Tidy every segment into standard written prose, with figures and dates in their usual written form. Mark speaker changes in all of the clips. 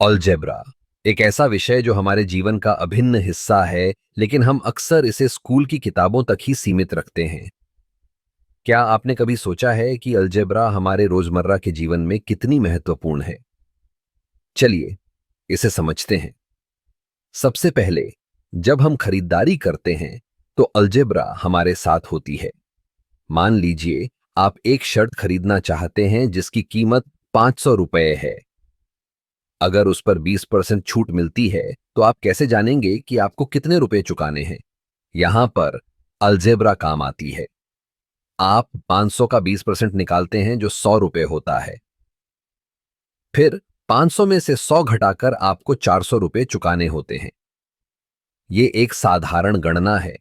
Speaker 1: Algebra एक ऐसा विषय जो हमारे जीवन का अभिन्न हिस्सा है, लेकिन हम अक्सर इसे स्कूल की किताबों तक ही सीमित रखते हैं। क्या आपने कभी सोचा है कि अलजेब्रा हमारे रोजमर्रा के जीवन में कितनी महत्वपूर्ण है? चलिए इसे समझते हैं। सबसे पहले, जब हम खरीदारी करते हैं, तो अलजेब्रा हमारे साथ होती है। मान लीजिए आप एक शर्ट खरीदना चाहते हैं जिसकी कीमत 500 रुपए है। अगर उस पर 20% छूट मिलती है, तो आप कैसे जानेंगे कि आपको कितने रुपए चुकाने हैं? यहां पर अलजेब्रा काम आती है। आप 500 का 20% निकालते हैं जो 100 रुपए होता है। फिर 500 में से 100 घटाकर आपको 400 रुपए चुकाने होते हैं। ये एक साधारण गणना है,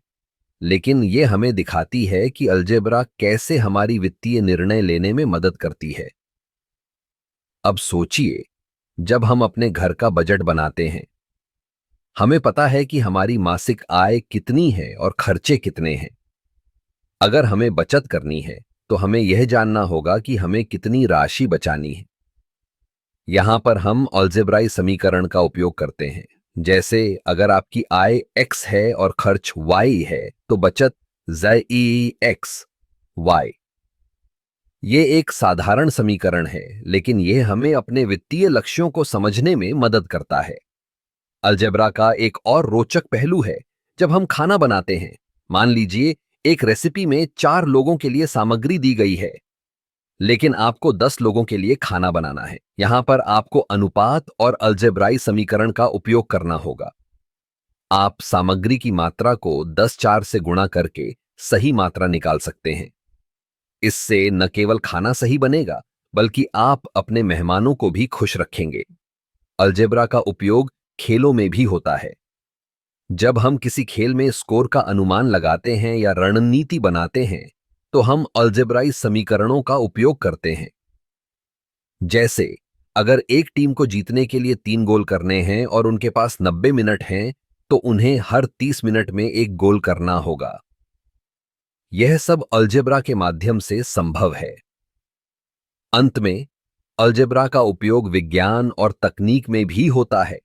Speaker 1: लेकिन ये हमें दिखाती है कि अलजेब्रा कैसे हमारी वित्तीय निर्णय लेने में मदद करती है। अब सोचिए, जब हम अपने घर का बजट बनाते हैं, हमें पता है कि हमारी मासिक आय कितनी है और खर्चे कितने हैं। अगर हमें बचत करनी है, तो हमें यह जानना होगा कि हमें कितनी राशि बचानी है। यहां पर हम अलजेब्राई समीकरण का उपयोग करते हैं। जैसे अगर आपकी आय x है और खर्च y है, तो बचत x y। ये एक साधारण समीकरण है, लेकिन यह हमें अपने वित्तीय लक्ष्यों को समझने में मदद करता है। अलजेब्रा का एक और रोचक पहलू है जब हम खाना बनाते हैं। मान लीजिए एक रेसिपी में 4 लोगों के लिए सामग्री दी गई है, लेकिन आपको 10 लोगों के लिए खाना बनाना है। यहां पर आपको अनुपात और अलजेब्राई समीकरण का उपयोग करना होगा। आप सामग्री की मात्रा को 10 से गुणा करके सही मात्रा निकाल सकते हैं। इससे न केवल खाना सही बनेगा, बल्कि आप अपने मेहमानों को भी खुश रखेंगे। अलजेब्रा का उपयोग खेलों में भी होता है। जब हम किसी खेल में स्कोर का अनुमान लगाते हैं या रणनीति बनाते हैं, तो हम अलजेब्राई समीकरणों का उपयोग करते हैं। जैसे अगर एक टीम को जीतने के लिए 3 गोल करने हैं और उनके पास 90 मिनट हैं, तो उन्हें हर 30 मिनट में एक गोल करना होगा। यह सब अलजेब्रा के माध्यम से संभव है। अंत में, अलजेब्रा का उपयोग विज्ञान और तकनीक में भी होता है।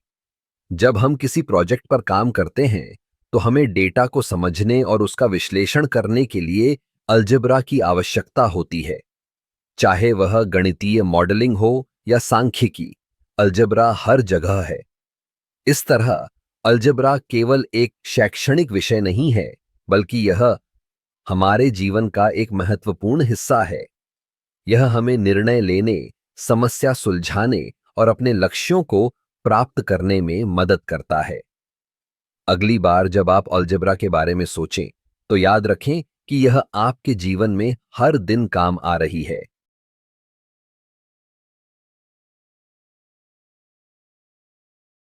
Speaker 1: जब हम किसी प्रोजेक्ट पर काम करते हैं, तो हमें डेटा को समझने और उसका विश्लेषण करने के लिए अलजेब्रा की आवश्यकता होती है। चाहे वह गणितीय मॉडलिंग हो या सांख्यिकी, अलजेब्रा हर जगह है। इस तरह अलजेब्रा केवल एक शैक्षणिक विषय नहीं है, बल्कि यह हमारे जीवन का एक महत्वपूर्ण हिस्सा है। यह हमें निर्णय लेने, समस्या सुलझाने और अपने लक्ष्यों को प्राप्त करने में मदद करता है। अगली बार जब आप अलजेब्रा के बारे में सोचें, तो याद रखें कि यह आपके जीवन में हर दिन काम आ रही है।